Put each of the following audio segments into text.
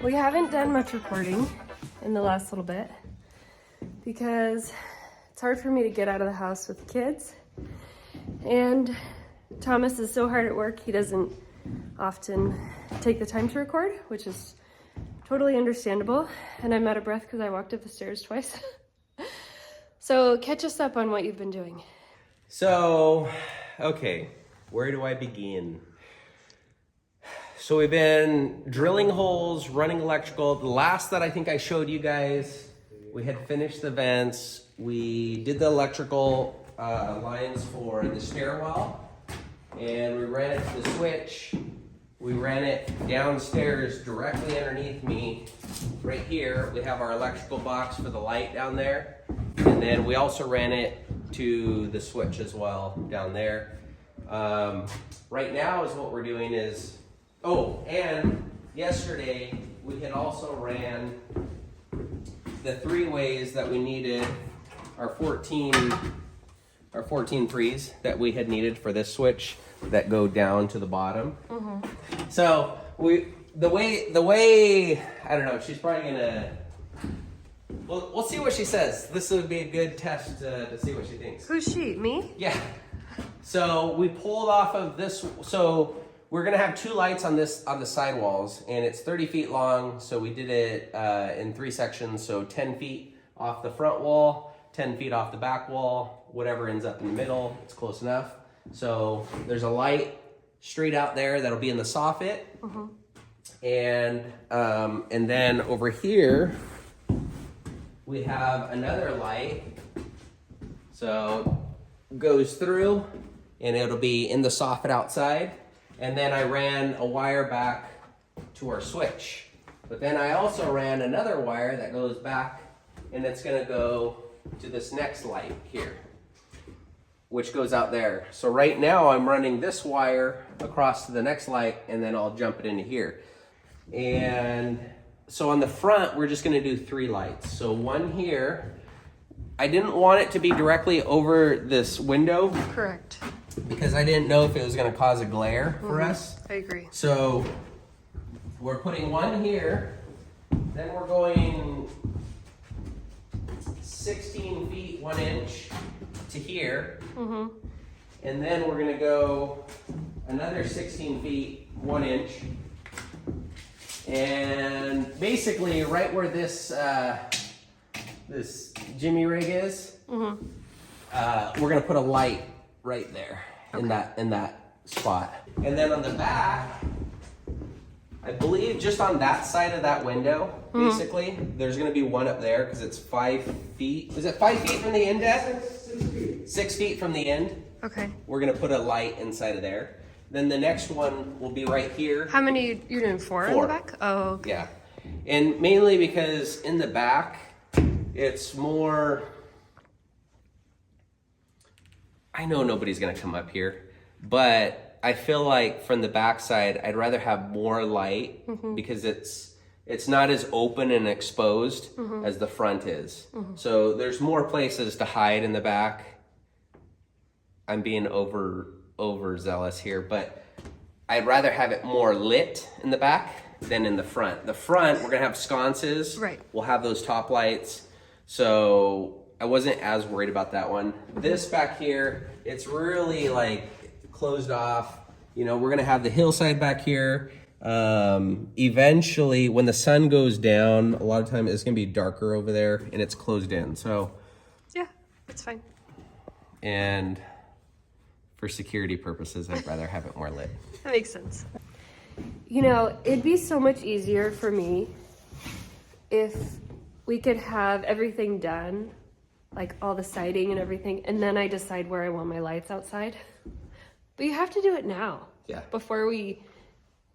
We haven't done much recording in the last little bit because it's hard for me to get out of the house with the kids. And Thomas is so hard at work, he doesn't often take the time to record, which is totally understandable. And I'm out of breath because I walked up the stairs twice. So catch us up on what you've been doing. So, okay, where do I begin? So we've been drilling holes, running electrical. The last that I think I showed you guys, we had finished the vents. We did the electrical lines for the stairwell, and we ran it to the switch. We ran it downstairs directly underneath me. Right here, we have our electrical box for the light down there. And then we also ran it to the switch as well down there. Right now is what we're doing is, oh, and yesterday we had also ran the 3 ways that we needed our 14 threes that we had needed for this switch that go down to the bottom. Mm-hmm. So the way I don't know, she's probably gonna, we'll see what she says. This would be a good test to see what she thinks. Who's she? Me? Yeah. So we pulled off of this. So we're gonna have 2 lights on the side walls, and it's 30 feet long. So we did it in 3 sections. So 10 feet off the front wall, 10 feet off the back wall, whatever ends up in the middle, it's close enough. So there's a light straight out there that'll be in the soffit. Mm-hmm. And then over here, we have another light. So goes through and it'll be in the soffit outside. And then I ran a wire back to our switch. But then I also ran another wire that goes back, and it's gonna go to this next light here, which goes out there. So right now I'm running this wire across to the next light, and then I'll jump it into here. And so on the front, we're just gonna do 3 lights. So 1 here. I didn't want it to be directly over this window. Correct. Because I didn't know if it was gonna cause a glare for us. I agree. So we're putting 1 here, then we're going 16 feet 1 inch to here. Mm-hmm. And then we're gonna go another 16 feet 1 inch. And basically right where this this jimmy rig is, mm-hmm. We're gonna put a light right there. Okay. in that spot. And then on the back, I believe just on that side of that window, mm-hmm. basically, there's gonna be 1 up there because it's 5 feet. Is it 5 feet from the end, Dad? 6 feet. 6 feet from the end. Okay. We're gonna put a light inside of there. Then the next one will be right here. How many, you're doing 4 in the back? Oh, okay. Yeah. And mainly because in the back, it's more, I know nobody's gonna come up here, but I feel like from the backside, I'd rather have more light, mm-hmm. because it's not as open and exposed, mm-hmm. as the front is. Mm-hmm. So there's more places to hide in the back. I'm being overzealous here, but I'd rather have it more lit in the back than in the front. The front, we're gonna have sconces. Right. We'll have those top lights. So I wasn't as worried about that one. This back here, it's really like closed off. You know, we're gonna have the hillside back here. Eventually, when the sun goes down, a lot of time it's gonna be darker over there, and it's closed in. So yeah, it's fine. And for security purposes, I'd rather have it more lit. That makes sense. You know, it'd be so much easier for me if we could have everything done, like all the siding and everything, and then I decide where I want my lights outside. But you have to do it now. Yeah. Before we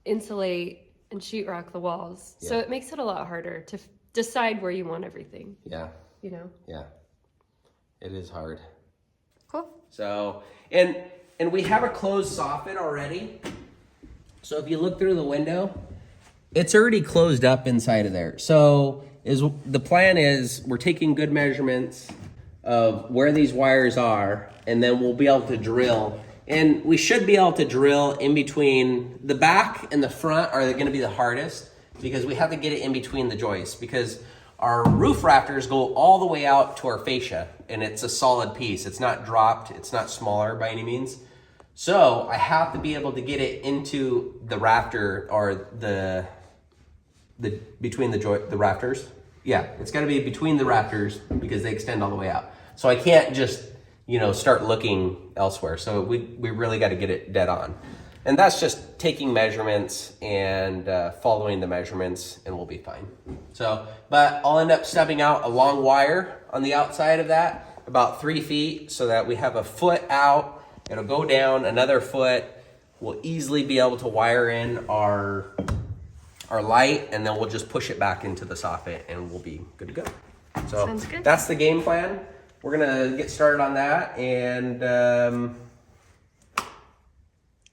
insulate and sheetrock the walls. Yeah. So it makes it a lot harder to decide where you want everything. Yeah. You know? Yeah. It is hard. Cool. So, and we have a closed soffit already. So if you look through the window, it's already closed up inside of there. So the plan is we're taking good measurements of where these wires are, and then we'll be able to drill. And we should be able to drill in between the back and the front are going to be the hardest because we have to get it in between the joists, because our roof rafters go all the way out to our fascia, and it's a solid piece. It's not dropped, it's not smaller by any means. So I have to be able to get it into the rafter, or the between the rafters. Yeah, it's got to be between the rafters because they extend all the way out. So I can't just, you know, start looking elsewhere. So we really got to get it dead on. And that's just taking measurements and following the measurements, and we'll be fine. So, but I'll end up stubbing out a long wire on the outside of that, about 3 feet, so that we have a foot out. It'll go down another foot. We'll easily be able to wire in our light, and then we'll just push it back into the soffit, and we'll be good to go. So Sounds good. That's the game plan. We're gonna get started on that, and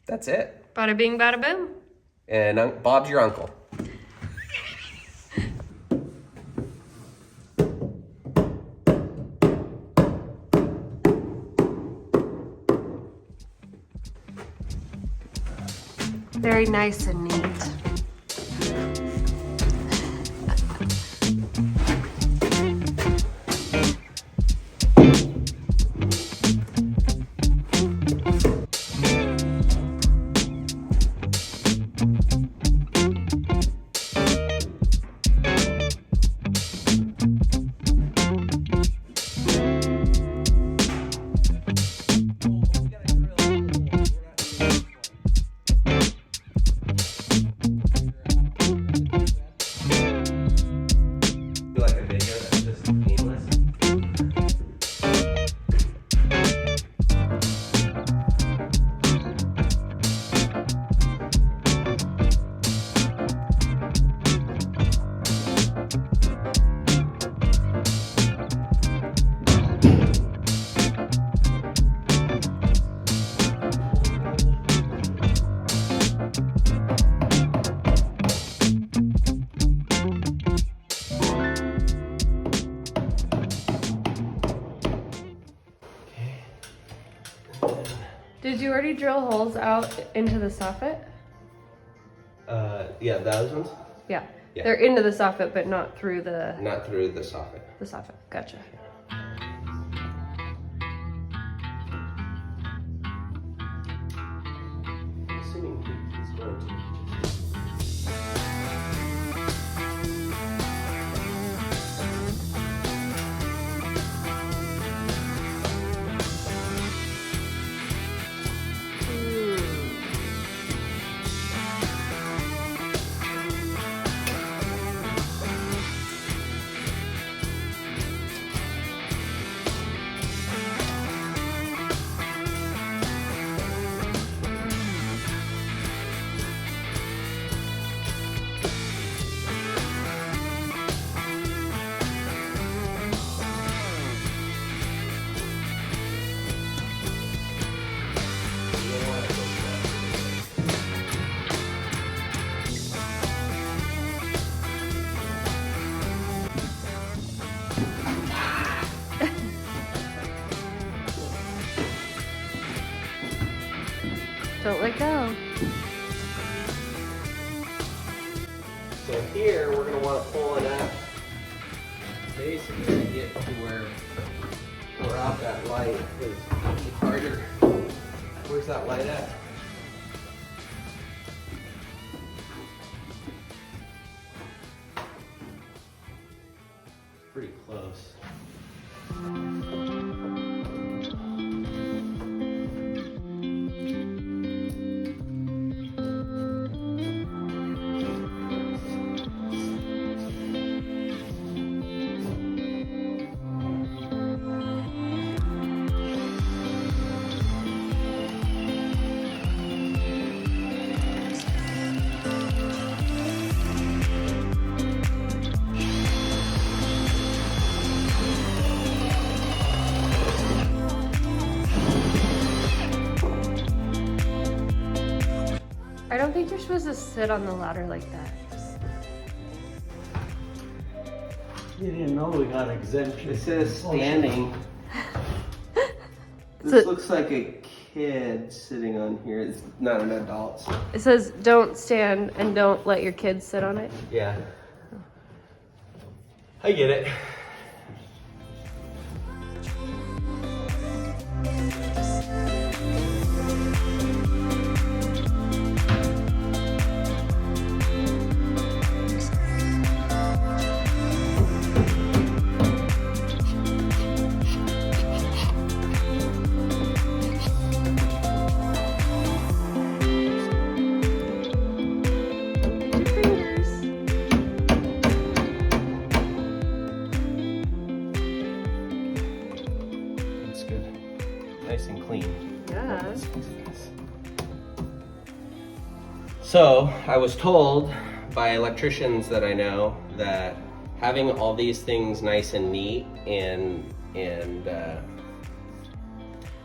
that's it. Bada bing, bada boom. And Bob's your uncle. Very nice and neat. Did you already drill holes out into the soffit? Yeah, those ones? Yeah. Yeah. They're into the soffit, but not through the Not through the soffit. soffit. Gotcha. I'm assuming he's going to. Don't let go. So here we're going to want to pull it up basically to get to where we're out that light. It's harder. Where's that light at? Pretty close. I don't think you're supposed to sit on the ladder like that. You didn't know we got exemption. It says standing. So- This looks like a kid sitting on here. It's not an adult. So. It says don't stand and don't let your kids sit on it. Yeah. I get it. Nice and clean. Yeah. So I was told by electricians that I know that having all these things nice and neat and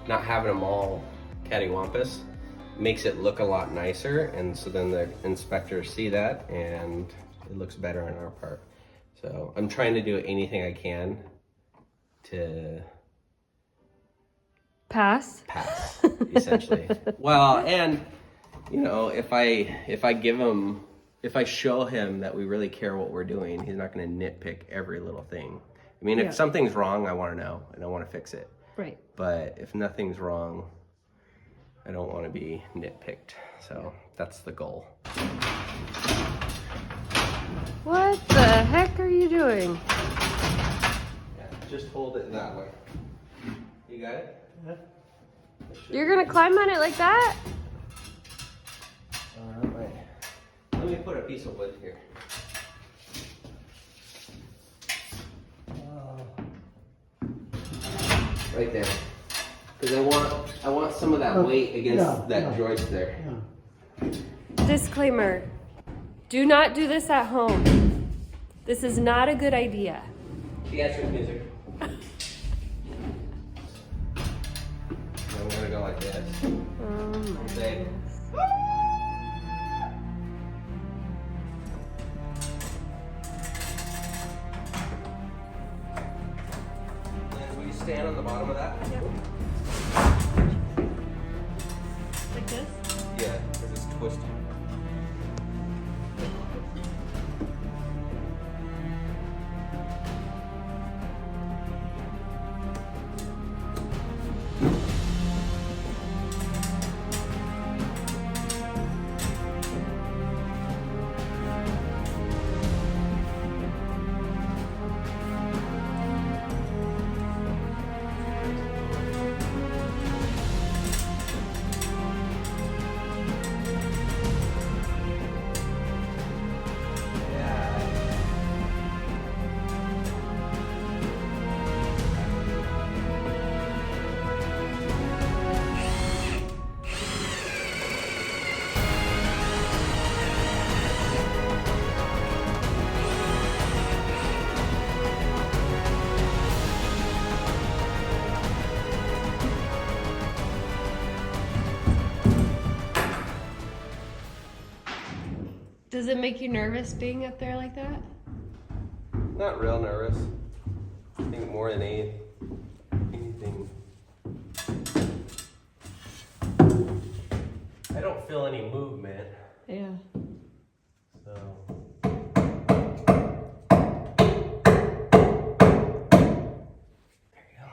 not having them all cattywampus makes it look a lot nicer, and so then the inspectors see that and it looks better on our part. So I'm trying to do anything I can to Pass, essentially. Well, and you know, if I show him that we really care what we're doing, he's not going to nitpick every little thing. I mean, if something's wrong, I want to know and I want to fix it. Right. But if nothing's wrong, I don't want to be nitpicked. So that's the goal. What the heck are you doing? Yeah, just hold it that way. You got it? Yeah. You're gonna climb on it like that? Right. Let me put a piece of wood here. Right there. Because I want some of that weight against that joist there. Yeah. Disclaimer. Do not do this at home. This is not a good idea. Theatric music. I'm gonna go like this. Oh my Say, goodness. Liz, will you stand on the bottom of that? Yep. Like this? Yeah, because it's twisted. Does it make you nervous being up there like that? Not real nervous. I think more than anything. I don't feel any movement, Yeah. so. There you go.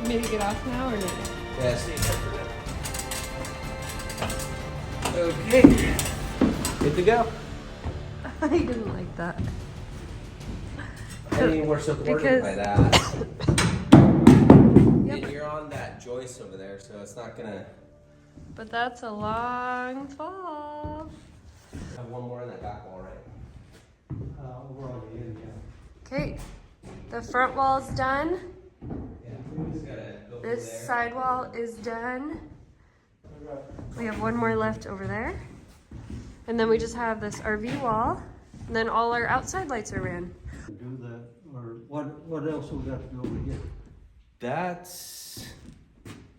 You need to get off now or not? Yeah, stay there for now. Okay. Good to go. I didn't like that. I mean, we're supported Because- by that. Yeah, And you're on that joist over there, so it's not gonna but that's a long fall. have one more on that back wall, right? We're already in, yeah. Okay, the front wall's done. Yeah, we just gotta go from This there. side wall is done. We have one more left over there. And then we just have this RV wall. And then all our outside lights are ran. Do that, or what else we got to do over here? That's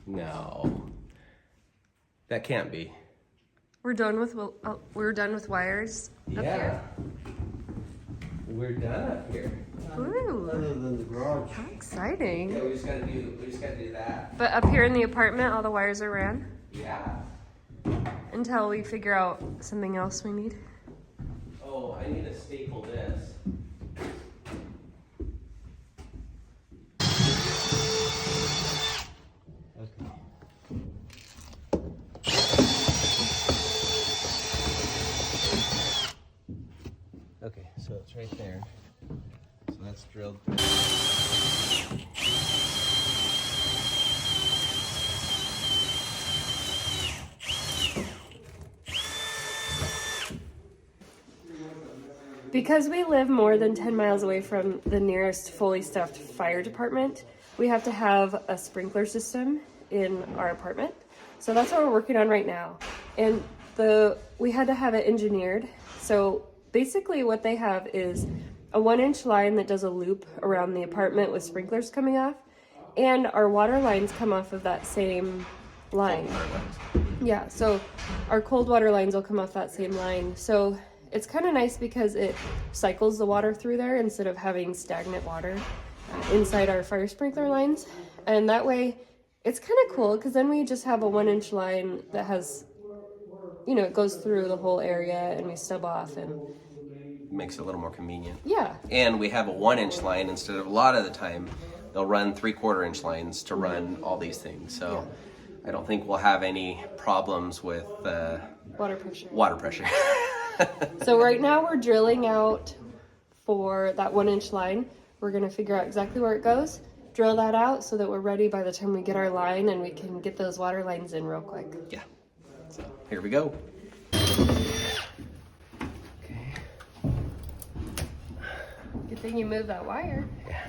no. That can't be. We're done with wires up here. We're done up here. Ooh, Other than the garage. how exciting! Yeah, we just gotta do that. But up here in the apartment, all the wires are ran Yeah. until we figure out something else we need. Oh, I need to staple this. Okay, so it's right there. So that's drilled. Because we live more than 10 miles away from the nearest fully staffed fire department, we have to have a sprinkler system in our apartment. So that's what we're working on right now. And we had to have it engineered. So basically what they have is a 1-inch line that does a loop around the apartment with sprinklers coming off. And our water lines come off of that same line. Yeah, so our cold water lines will come off that same line. So it's kind of nice because it cycles the water through there instead of having stagnant water inside our fire sprinkler lines. And that way, it's kind of cool because then we just have a 1-inch line that has, you know, it goes through the whole area and we stub off and... Makes it a little more convenient. Yeah. And we have a 1-inch line instead of a lot of the time, they'll run 3/4-inch lines to run all these things. So I don't think we'll have any problems with Water pressure. So right now we're drilling out for that 1-inch line. We're gonna figure out exactly where it goes, drill that out so that we're ready by the time we get our line and we can get those water lines in real quick. Yeah. So here we go. Okay. Good thing you moved that wire. Yeah.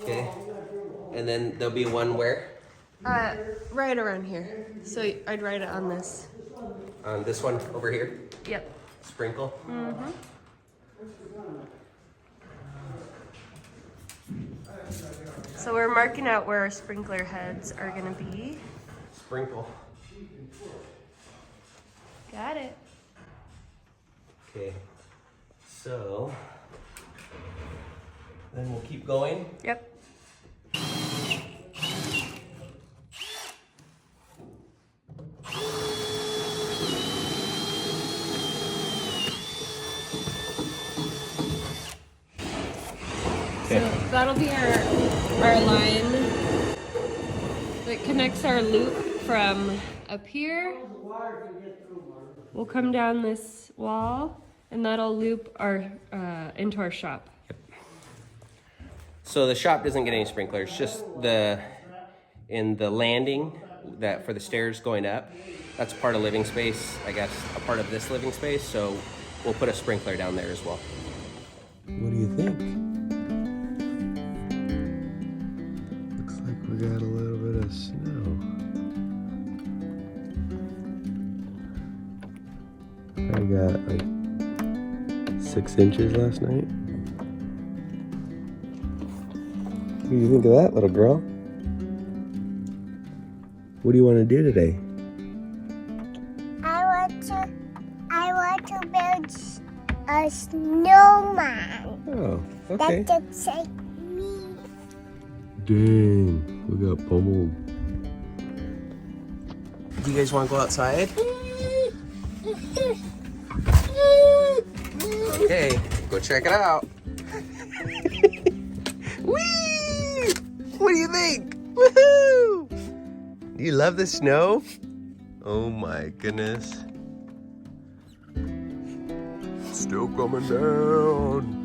Okay. And then there'll be one where? Right around here. So I'd write it on this. On this one over here? Yep. Sprinkle? Mm-hmm. So we're marking out where our sprinkler heads are gonna be. Sprinkle. Got it. Okay. So then we'll keep going. Yep. So that'll be our line that connects our loop from up here. We'll come down this wall and that'll loop our into our shop. So the shop doesn't get any sprinklers, just in the landing that for the stairs going up, that's part of living space, I guess, a part of this living space, so we'll put a sprinkler down there as well. What do you think? Looks like we got a little bit of snow. I got like 6 inches last night. What do you think of that, little girl? What do you want to do today? I want to build a snowman. Oh, okay. That looks like me. Dang, we got pummeled. Do you guys want to go outside? Okay, go check it out. Whee! What do you think? Woohoo! Do you love the snow? Oh my goodness. Still coming down.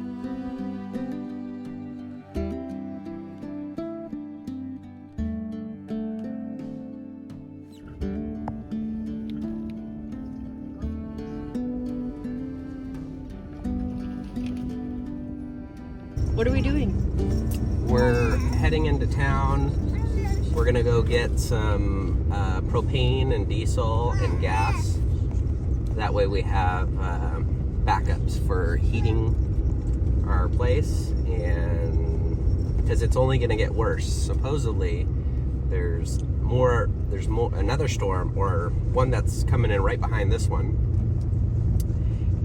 What are we doing? We're heading into town. We're gonna go get some propane and diesel and gas. That way we have backups for heating our place, and because it's only going to get worse. Supposedly, there's another storm, or one that's coming in right behind this one,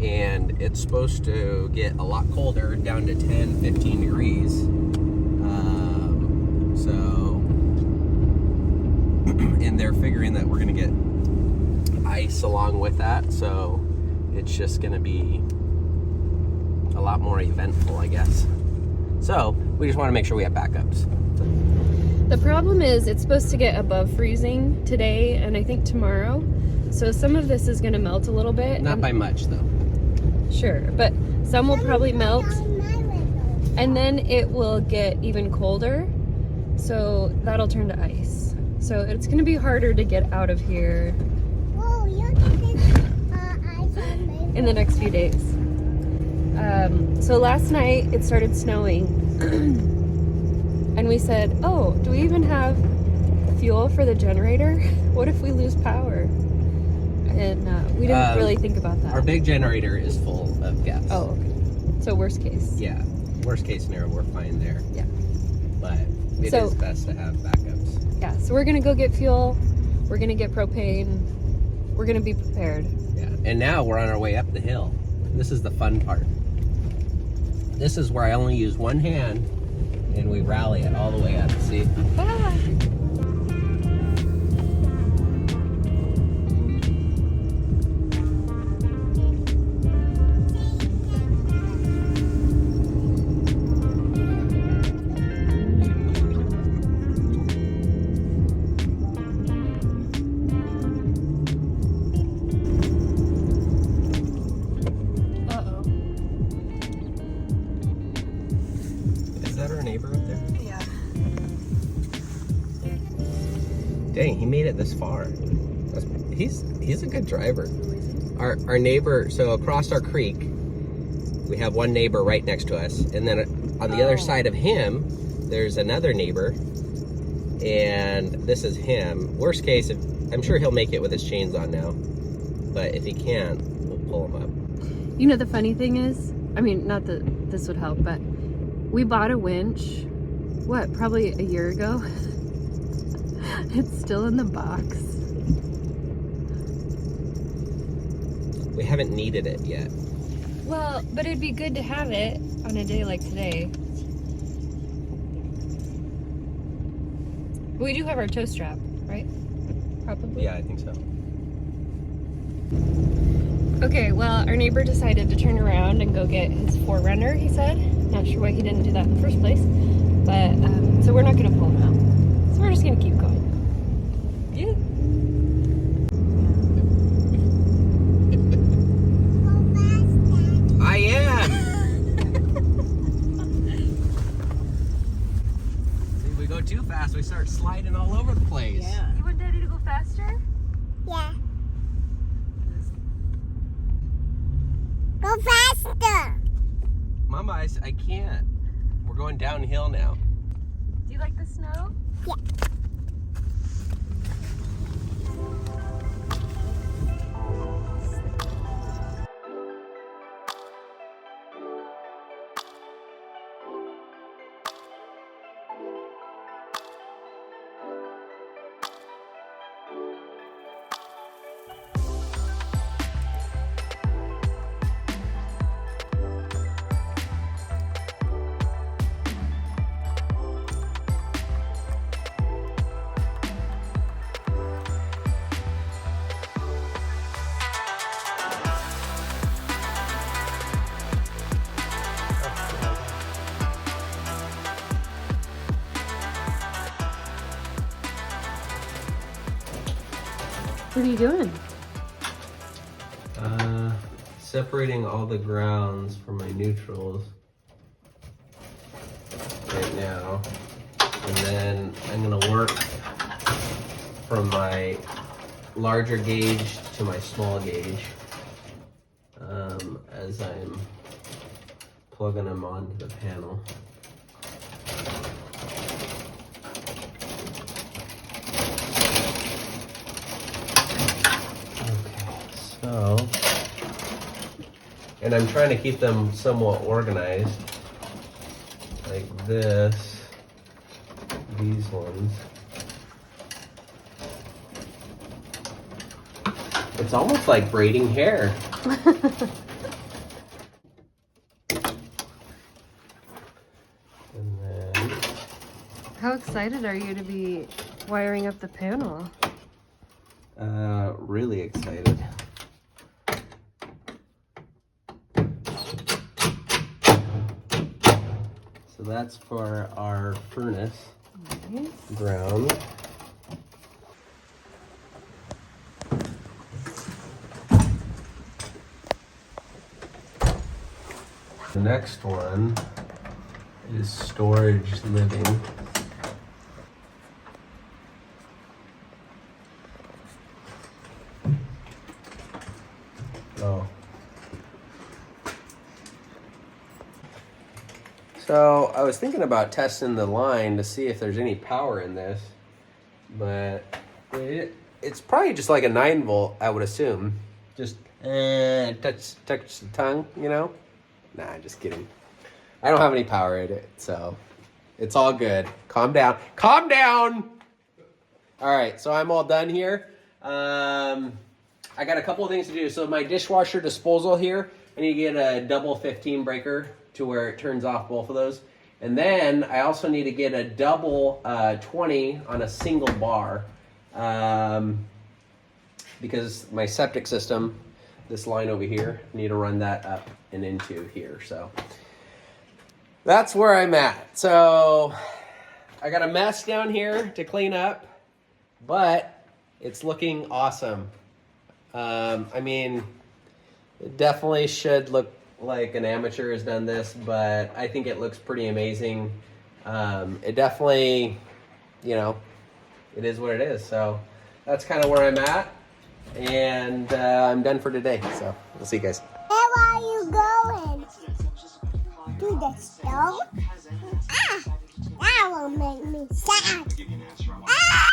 and it's supposed to get a lot colder, down to 10, 15 degrees. And they're figuring that we're going to get ice along with that, so it's just going to be a lot more eventful, I guess. So we just want to make sure we have backups. The problem is it's supposed to get above freezing today and I think tomorrow, so some of this is going to melt a little bit. Not by much though. Sure, but some will probably melt, and then it will get even colder, so that'll turn to ice. So it's going to be harder to get out of here Whoa, you did ice on my in the next few days. So last night it started snowing and we said, oh, do we even have fuel for the generator? What if we lose power? And we didn't really think about that. Our big generator is full of gas. Oh, okay. So worst case. Yeah, worst case scenario, we're fine there. Yeah. But it is best to have backups. Yeah, so we're gonna go get fuel, we're gonna get propane, we're gonna be prepared. Yeah, and now we're on our way up the hill. This is the fun part. This is where I only use one hand and we rally it all the way up. See? Ah. Dang, he made it this far. He's a good driver. Our neighbor, so across our creek, we have one neighbor right next to us, and then on the other side of him, there's another neighbor, and this is him. Worst case, I'm sure he'll make it with his chains on now, but if he can't, we'll pull him up. You know, the funny thing is, I mean, not that this would help, but we bought a winch, what, probably a year ago? It's still in the box. We haven't needed it yet. Well, but it'd be good to have it on a day like today. We do have our tow strap, right? Probably. Yeah, I think so. Okay, well, our neighbor decided to turn around and go get his 4Runner, he said. Not sure why he didn't do that in the first place. But, so we're not going to pull him out. So we're just going to keep going. Yeah. I am! See, we go too fast, we start sliding all over the place. Yeah. You want Daddy to go faster? Yeah. Go faster. Mama, I can't. We're going downhill now. Do you like the snow? Yeah. What are you doing? Separating all the grounds from my neutrals right now. And then I'm gonna work from my larger gauge to my small gauge as I'm plugging them onto the panel. So, and I'm trying to keep them somewhat organized, like this. these ones. It's almost like braiding hair. And then How excited are you to be wiring up the panel? really excited. So that's for our furnace Nice. ground. The next one is storage living. Oh. So I was thinking about testing the line to see if there's any power in this, but it's probably just like a 9-volt, I would assume. Just touch the tongue, you know? Nah, just kidding. I don't have any power in it, so it's all good. Calm down. Calm down! All right, so I'm all done here. I got a couple of things to do. So my dishwasher disposal here, I need to get a double 15 breaker to where it turns off both of those. And then I also need to get a double 20 on a single bar because my septic system, this line over here, I need to run that up and into here. So that's where I'm at. So I got a mess down here to clean up, but it's looking awesome. I mean, it definitely should look like an amateur has done this, but I think it looks pretty amazing. It definitely, you know, it is what it is. So that's kind of where I'm at, and I'm done for today. So we'll see you guys. Where are you going? To the stove? Ah, that will make me sad. Ah!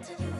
To you.